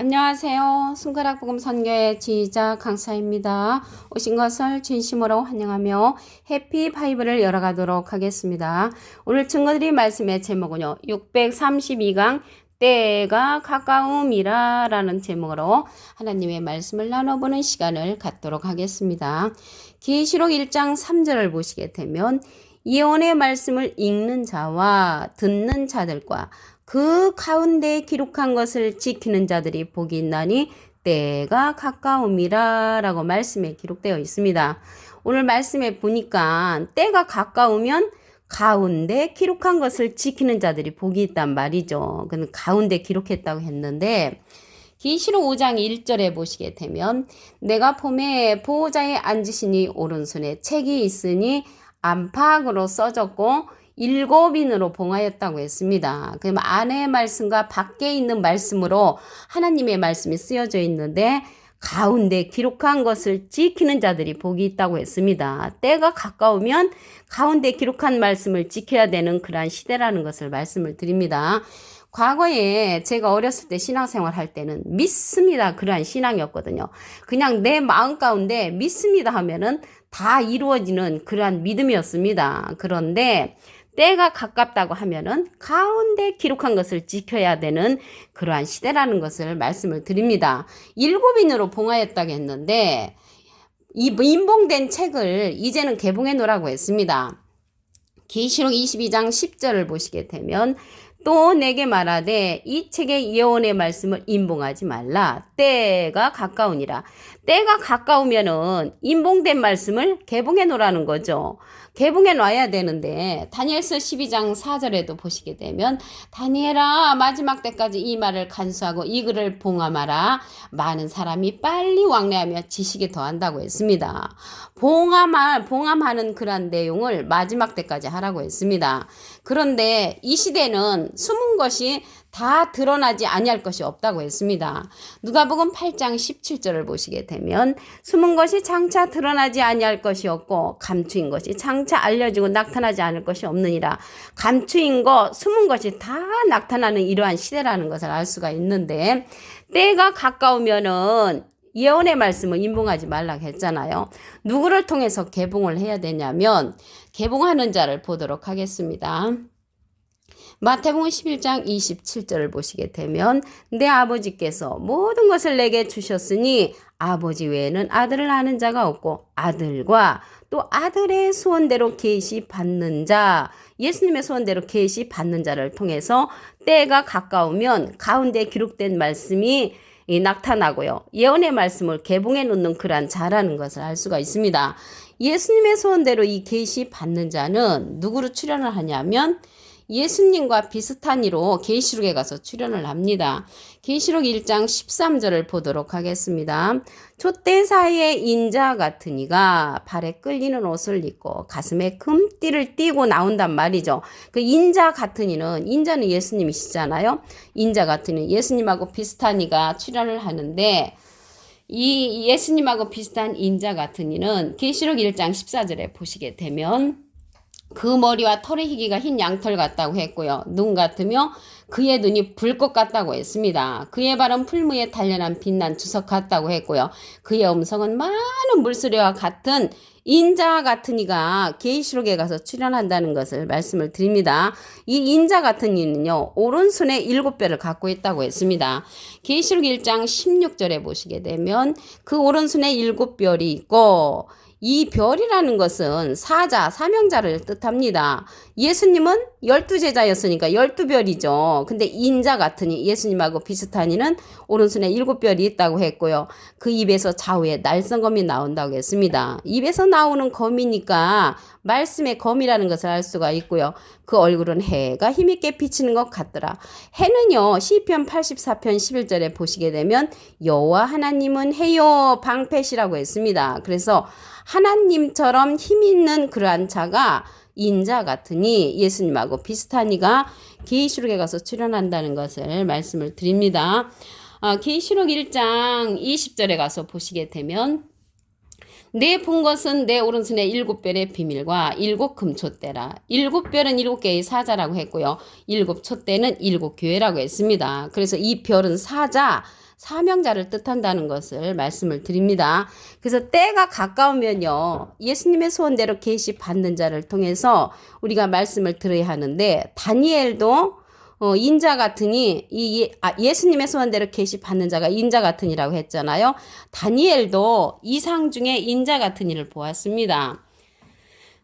안녕하세요. 손가락 복음 선교의 지휘자 강사입니다. 오신 것을 진심으로 환영하며 해피 바이블을 열어가도록 하겠습니다. 오늘 증거드린 말씀의 제목은요. 632강 때가 가까움이라 라는 제목으로 하나님의 말씀을 나눠보는 시간을 갖도록 하겠습니다. 계시록 1장 3절을 보시게 되면 예언의 말씀을 읽는 자와 듣는 자들과 그 가운데 기록한 것을 지키는 자들이 복이 있나니 때가 가까움이라 라고 말씀에 기록되어 있습니다. 오늘 말씀에 보니까 때가 가까우면 가운데 기록한 것을 지키는 자들이 복이 있단 말이죠. 그는 가운데 기록했다고 했는데 계시록 5장 1절에 보시게 되면 내가 봄에 보호자에 앉으시니 오른손에 책이 있으니 안팎으로 써졌고 7인으로 봉하였다고 했습니다. 그럼 안의 말씀과 밖에 있는 말씀으로 하나님의 말씀이 쓰여져 있는데 가운데 기록한 것을 지키는 자들이 복이 있다고 했습니다. 때가 가까우면 가운데 기록한 말씀을 지켜야 되는 그러한 시대라는 것을 말씀을 드립니다. 과거에 제가 어렸을 때 신앙생활 할 때는 믿습니다. 그러한 신앙이었거든요. 그냥 내 마음 가운데 믿습니다 하면은 다 이루어지는 그러한 믿음이었습니다. 그런데 때가 가깝다고 하면은 가운데 기록한 것을 지켜야 되는 그러한 시대라는 것을 말씀을 드립니다. 7인으로 봉하였다고 했는데 이 인봉된 책을 이제는 개봉해 놓으라고 했습니다. 계시록 22장 10절을 보시게 되면 또 내게 말하되 이 책의 예언의 말씀을 인봉하지 말라. 때가 가까우니라. 때가 가까우면은 인봉된 말씀을 개봉해 놓으라는 거죠. 개봉해 놔야 되는데 다니엘서 12장 4절에도 보시게 되면 다니엘아 마지막 때까지 이 말을 간수하고 이 글을 봉함하라. 많은 사람이 빨리 왕래하며 지식이 더한다고 했습니다. 봉함하는 그런 내용을 마지막 때까지 하라고 했습니다. 그런데 이 시대는 숨은 것이 다 드러나지 아니할 것이 없다고 했습니다. 누가복음 8장 17절을 보시게 되면 숨은 것이 장차 드러나지 아니할 것이 없고 감추인 것이 장차 알려지고 나타나지 않을 것이 없느니라. 감추인 것, 숨은 것이 다 나타나는 이러한 시대라는 것을 알 수가 있는데 때가 가까우면은 예언의 말씀을 인봉하지 말라고 했잖아요. 누구를 통해서 개봉을 해야 되냐면 개봉하는 자를 보도록 하겠습니다. 마태복음 11장 27절을 보시게 되면 내 아버지께서 모든 것을 내게 주셨으니 아버지 외에는 아들을 아는 자가 없고 아들과 또 아들의 소원대로 계시 받는 자, 예수님의 소원대로 계시 받는 자를 통해서 때가 가까우면 가운데 기록된 말씀이 나타나고요. 예언의 말씀을 개봉해 놓는 그러한 자라는 것을 알 수가 있습니다. 예수님의 소원대로 이 계시 받는 자는 누구로 출연을 하냐면 예수님과 비슷한 이로 계시록에 가서 출연을 합니다. 계시록 1장 13절을 보도록 하겠습니다. 촛대 사이에 인자 같은 이가 발에 끌리는 옷을 입고 가슴에 금띠를 띠고 나온단 말이죠. 그 인자 같은 이는 인자는 예수님이시잖아요. 인자 같은 이 예수님하고 비슷한 이가 출연을 하는데 이 예수님하고 비슷한 인자 같은 이는 계시록 1장 14절에 보시게 되면 그 머리와 털의 희기가 흰 양털 같다고 했고요. 눈 같으며 그의 눈이 불꽃 같다고 했습니다. 그의 발은 풀무에 단련한 빛난 주석 같다고 했고요. 그의 음성은 많은 물소리와 같은 인자 같은 이가 계시록에 가서 출연한다는 것을 말씀을 드립니다. 이 인자 같은 이는요. 오른손에 7뼈를 갖고 있다고 했습니다. 계시록 1장 16절에 보시게 되면 그 오른손에 7뼈이 있고 이 별이라는 것은 사자, 사명자를 뜻합니다. 예수님은 12제자였으니까 12별이죠. 근데 인자 같으니 예수님하고 비슷한 이는 오른손에 7별이 있다고 했고요. 그 입에서 좌우에 날성검이 나온다고 했습니다. 입에서 나오는 검이니까 말씀의 검이라는 것을 알 수가 있고요. 그 얼굴은 해가 힘있게 비치는 것 같더라. 해는요. 시편 84편 11절에 보시게 되면 여호와 하나님은 해요 방패시라고 했습니다. 그래서 하나님처럼 힘있는 그러한 자가 인자 같으니 예수님하고 비슷한 이가 계시록에 가서 출연한다는 것을 말씀을 드립니다. 계시록 1장 20절에 가서 보시게 되면 내 본 것은 내 오른손에 7별의 비밀과 7금촛대라. 7별은 7개의 사자라고 했고요. 7촛대는 7교회라고 했습니다. 그래서 이 별은 사자, 사명자를 뜻한다는 것을 말씀을 드립니다. 그래서 때가 가까우면요, 예수님의 소원대로 계시 받는 자를 통해서 우리가 말씀을 들어야 하는데, 다니엘도 인자 같으니 예수님의 소원대로 계시 받는 자가 인자 같으니라고 했잖아요. 다니엘도 이상 중에 인자 같은 이를 보았습니다.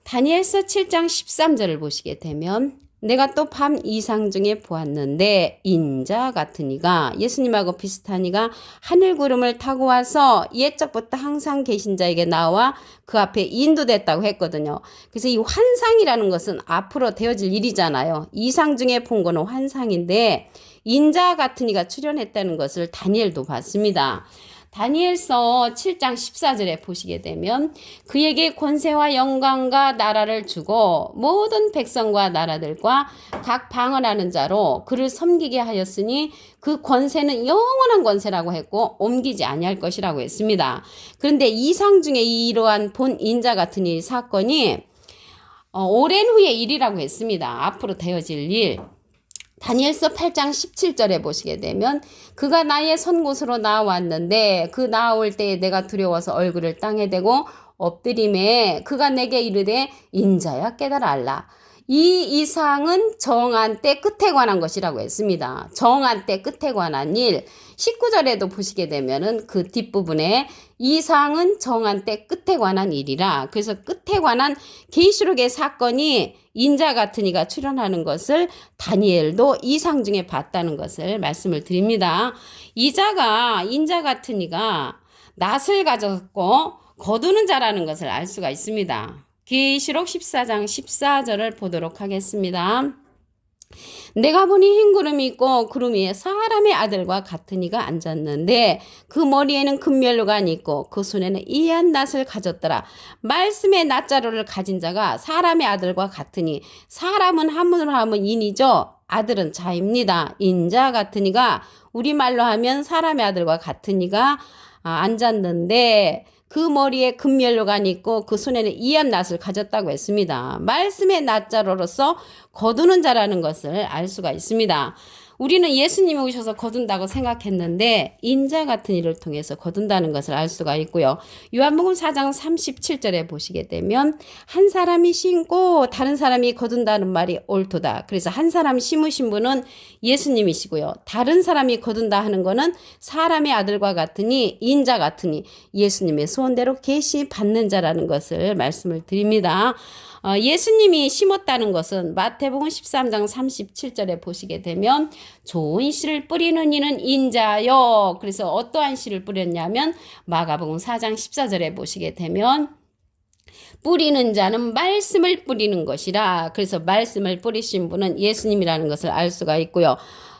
다니엘서 7장 13절을 보시게 되면 내가 또 밤 이상 중에 보았는데 인자 같은 이가 예수님하고 비슷한 이가 하늘 구름을 타고 와서 옛적부터 항상 계신 자에게 나와 그 앞에 인도됐다고 했거든요. 그래서 이 환상이라는 것은 앞으로 되어질 일이잖아요. 이상 중에 본 거는 환상인데 인자 같은 이가 출현했다는 것을 다니엘도 봤습니다. 다니엘서 7장 14절에 보시게 되면 그에게 권세와 영광과 나라를 주고 모든 백성과 나라들과 각 방언하는 자로 그를 섬기게 하였으니 그 권세는 영원한 권세라고 했고 옮기지 아니할 것이라고 했습니다. 그런데 이상 중에 이러한 본 인자 같은 이 사건이 오랜 후의 일이라고 했습니다. 앞으로 되어질 일. 다니엘서 8장 17절에 보시게 되면 그가 나의 선 곳으로 나왔는데 그 나올 때에 내가 두려워서 얼굴을 땅에 대고 엎드림에 그가 내게 이르되 인자야 깨달아 알라. 이 이상은 정한 때 끝에 관한 것이라고 했습니다. 정한 때 끝에 관한 일. 19절에도 보시게 되면은 그 뒷부분에 이상은 정한 때 끝에 관한 일이라. 그래서 끝에 관한 계시록의 사건이 인자 같은 이가 출현하는 것을 다니엘도 이상 중에 봤다는 것을 말씀을 드립니다. 인자 같은 이가 낫을 가졌고 거두는 자라는 것을 알 수가 있습니다. 계시록 14장 14절을 보도록 하겠습니다. 내가 보니 흰 구름이 있고 구름 위에 사람의 아들과 같은 이가 앉았는데 그 머리에는 금면류관이 있고 그 손에는 이한 낫을 가졌더라. 말씀의 낫자루를 가진 자가 사람의 아들과 같으니 사람은 한문으로 하면 인이죠. 아들은 자입니다. 인자 같은 이가 우리말로 하면 사람의 아들과 같은 이가 앉았는데 그 머리에 금면류관이 있고 그 손에는 이한 낫을 가졌다고 했습니다. 말씀의 낫자로로서 거두는 자라는 것을 알 수가 있습니다. 우리는 예수님이 오셔서 거둔다고 생각했는데 인자 같은 이를 통해서 거둔다는 것을 알 수가 있고요. 요한복음 4장 37절에 보시게 되면 한 사람이 심고 다른 사람이 거둔다는 말이 옳도다. 그래서 한 사람 심으신 분은 예수님이시고요. 다른 사람이 거둔다 하는 거는 사람의 아들과 같으니 인자 같으니 예수님의 소원대로 계시 받는 자라는 것을 말씀을 드립니다. 예수님이 심었다는 것은 마태복음 13장 37절에 보시게 되면 좋은 씨를 뿌리는 이는 인자요. 그래서 어떠한 씨를 뿌렸냐면 마가복음 4장 14절에 보시게 되면 뿌리는 자는 말씀을 뿌리는 것이라. 그래서 말씀을 뿌리신 분은 예수님이라는 것을 알 수가 있고요.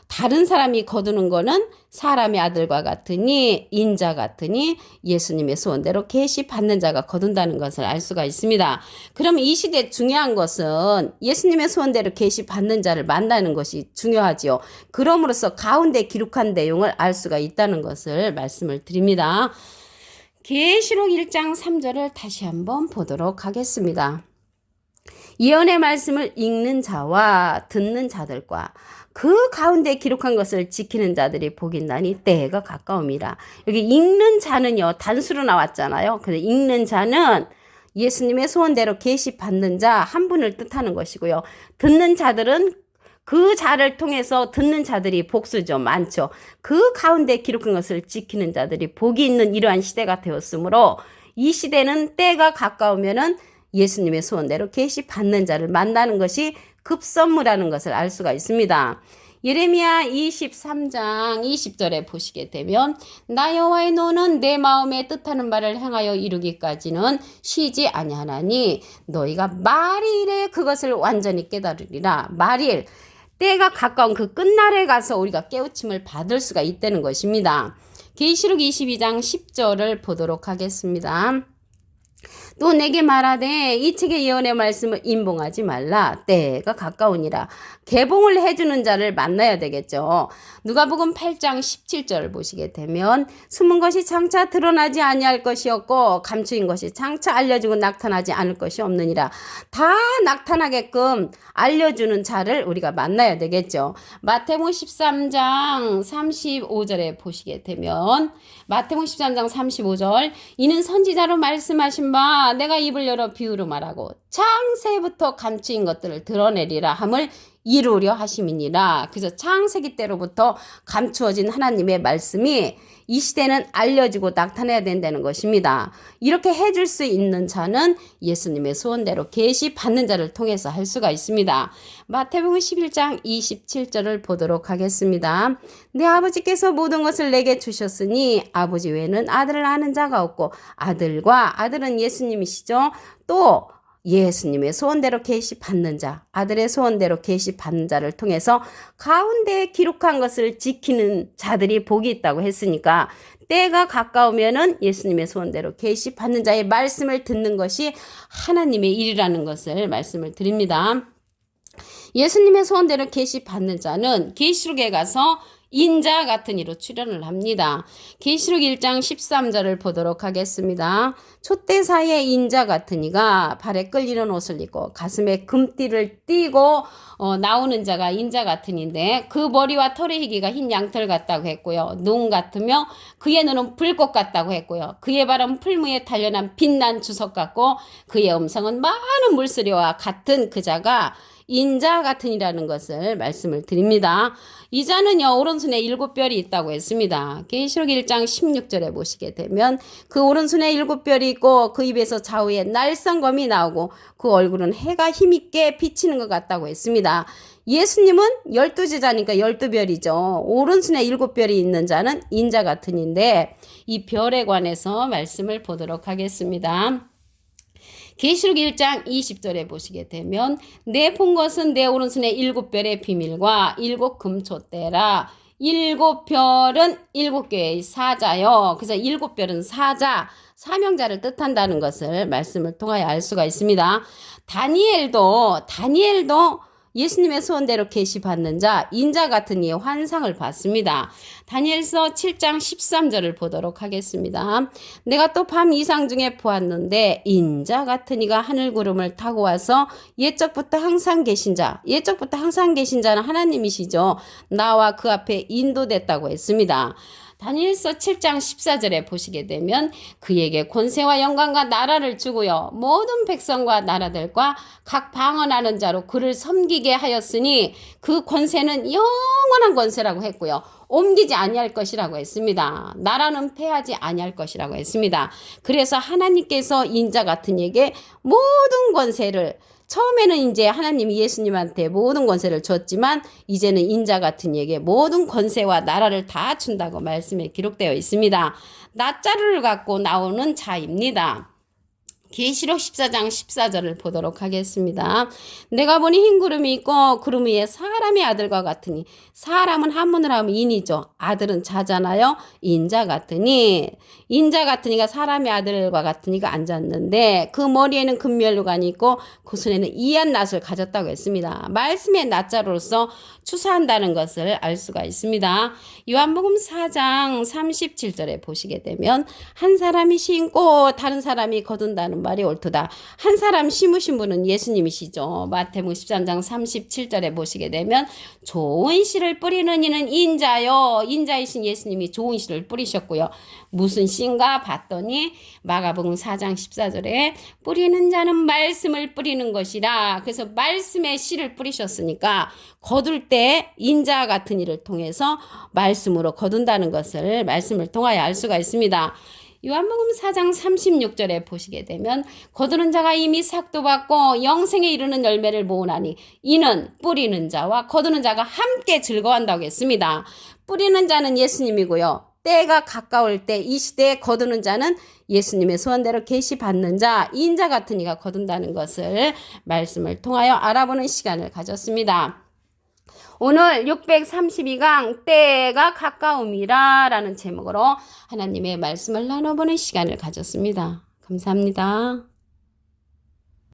다른 사람이 거두는 거는 사람의 아들과 같으니 인자 같으니 예수님의 소원대로 계시 받는 자가 거둔다는 것을 알 수가 있습니다. 그럼 이 시대 중요한 것은 예수님의 소원대로 계시 받는 자를 만나는 것이 중요하지요. 그럼으로써 가운데 기록한 내용을 알 수가 있다는 것을 말씀을 드립니다. 계시록 1장 3절을 다시 한번 보도록 하겠습니다. 예언의 말씀을 읽는 자와 듣는 자들과 그 가운데 기록한 것을 지키는 자들이 복이 나니 때가 가까움이라. 여기 읽는 자는요, 단수로 나왔잖아요. 근데 읽는 자는 예수님의 소원대로 계시 받는 자 한 분을 뜻하는 것이고요. 듣는 자들은 그 자를 통해서 듣는 자들이 복수죠. 많죠. 그 가운데 기록한 것을 지키는 자들이 복이 있는 이러한 시대가 되었으므로 이 시대는 때가 가까우면은 예수님의 소원대로 계시 받는 자를 만나는 것이 급선무라는 것을 알 수가 있습니다. 예레미야 23장 20절에 보시게 되면 나 여호와의 노는 내 마음에 뜻하는 바를 행하여 이루기까지는 쉬지 아니하나니 너희가 말일에 그것을 완전히 깨달으리라. 말일, 때가 가까운 그 끝날에 가서 우리가 깨우침을 받을 수가 있다는 것입니다. 계시록 22장 10절을 보도록 하겠습니다. 또 내게 말하되 이 책의 예언의 말씀을 임봉하지 말라. 때가 가까우니라. 개봉을 해주는 자를 만나야 되겠죠. 누가복음 8장 17절을 보시게 되면 숨은 것이 장차 드러나지 아니할 것이었고 감추인 것이 장차 알려지고 나타나지 않을 것이 없느니라. 다 나타나게끔 알려주는 자를 우리가 만나야 되겠죠. 마태복음 13장 35절에 보시게 되면 마태복음 13장 35절 이는 선지자로 말씀하신 바 내가 입을 열어 비유로 말하고 창세부터 감추인 것들을 드러내리라 함을 이루려 하심이니라. 그래서 창세기 때로부터 감추어진 하나님의 말씀이 이 시대는 알려지고 나타내야 된다는 것입니다. 이렇게 해줄 수 있는 자는 예수님의 소원대로 계시 받는 자를 통해서 할 수가 있습니다. 마태복음 11장 27절을 보도록 하겠습니다. 내 아버지께서 모든 것을 내게 주셨으니 아버지 외에는 아들을 아는 자가 없고 아들과 아들은 예수님이시죠. 또 예수님의 소원대로 계시 받는 자, 아들의 소원대로 계시 받는 자를 통해서 가운데에 기록한 것을 지키는 자들이 복이 있다고 했으니까 때가 가까우면은 예수님의 소원대로 계시 받는 자의 말씀을 듣는 것이 하나님의 일이라는 것을 말씀을 드립니다. 예수님의 소원대로 계시 받는 자는 계시록에 가서 인자 같은 이로 출현을 합니다. 계시록 1장 13절을 보도록 하겠습니다. 촛대 사이에 인자 같은 이가 발에 끌리는 옷을 입고 가슴에 금띠를 띠고 나오는 자가 인자 같은 이인데 그 머리와 털의 희기가 흰 양털 같다고 했고요. 눈 같으며 그의 눈은 불꽃 같다고 했고요. 그의 발은 풀무에 단련한 빛난 주석 같고 그의 음성은 많은 물소리와 같은 그 자가 인자 같으니라는 것을 말씀을 드립니다. 이 자는요 오른손에 7별이 있다고 했습니다. 계시록 1장 16절에 보시게 되면 그 오른손에 7별이 있고 그 입에서 좌우에 날성검이 나오고 그 얼굴은 해가 힘있게 비치는 것 같다고 했습니다. 예수님은 12제자니까 12별이죠. 오른손에 7별이 있는 자는 인자 같으니인데 이 별에 관해서 말씀을 보도록 하겠습니다. 계시록 1장 20절에 보시게 되면 내 본 것은 내 오른손에 7별의 비밀과 7 금촛대라. 7별은 7개의 사자요. 그래서 7별은 사자, 사명자를 뜻한다는 것을 말씀을 통하여 알 수가 있습니다. 다니엘도 예수님의 소원대로 계시받는 자, 인자 같은 이의 환상을 봤습니다. 다니엘서 7장 13절을 보도록 하겠습니다. 내가 또 밤 이상 중에 보았는데 인자 같은 이가 하늘 구름을 타고 와서 옛적부터 항상 계신 자는 하나님이시죠. 나와 그 앞에 인도됐다고 했습니다. 다니엘서 7장 14절에 보시게 되면 그에게 권세와 영광과 나라를 주고요. 모든 백성과 나라들과 각 방언하는 자로 그를 섬기게 하였으니 그 권세는 영원한 권세라고 했고요. 옮기지 아니할 것이라고 했습니다. 나라는 패하지 아니할 것이라고 했습니다. 그래서 하나님께서 인자 같은 이에게 모든 권세를 처음에는 이제 하나님이 예수님한테 모든 권세를 줬지만 이제는 인자 같은 이에게 모든 권세와 나라를 다 준다고 말씀에 기록되어 있습니다. 낫자루를 갖고 나오는 자입니다. 계시록 14장 14절을 보도록 하겠습니다. 내가 보니 흰 구름이 있고 구름 위에 사람의 아들과 같으니 사람은 한문으로 하면 인이죠. 아들은 자잖아요. 인자 같으니가 사람의 아들과 같으니가 앉았는데 그 머리에는 금면류관이 있고 그 손에는 이한 낫을 가졌다고 했습니다. 말씀의 낫자로서 추사한다는 것을 알 수가 있습니다. 요한복음 4장 37절에 보시게 되면 한 사람이 심고 다른 사람이 거둔다는 말이 옳도다. 한 사람 심으신 분은 예수님이시죠. 마태복음 13장 37절에 보시게 되면 좋은 씨를 뿌리는 이는 인자요. 인자이신 예수님이 좋은 씨를 뿌리셨고요. 무슨 씨인가 봤더니 마가복음 4장 14절에 뿌리는 자는 말씀을 뿌리는 것이라. 그래서 말씀의 씨를 뿌리셨으니까 거둘 때 인자 같은 이를 통해서 말씀으로 거둔다는 것을 말씀을 통하여 알 수가 있습니다. 요한복음 4장 36절에 보시게 되면 거두는 자가 이미 삭도 받고 영생에 이르는 열매를 모으나니 이는 뿌리는 자와 거두는 자가 함께 즐거워한다고 했습니다. 뿌리는 자는 예수님이고요. 때가 가까울 때 이 시대에 거두는 자는 예수님의 소원대로 계시받는 자, 인자 같은 이가 거둔다는 것을 말씀을 통하여 알아보는 시간을 가졌습니다. 오늘 632강 때가 가까움이라 라는 제목으로 하나님의 말씀을 나눠보는 시간을 가졌습니다. 감사합니다.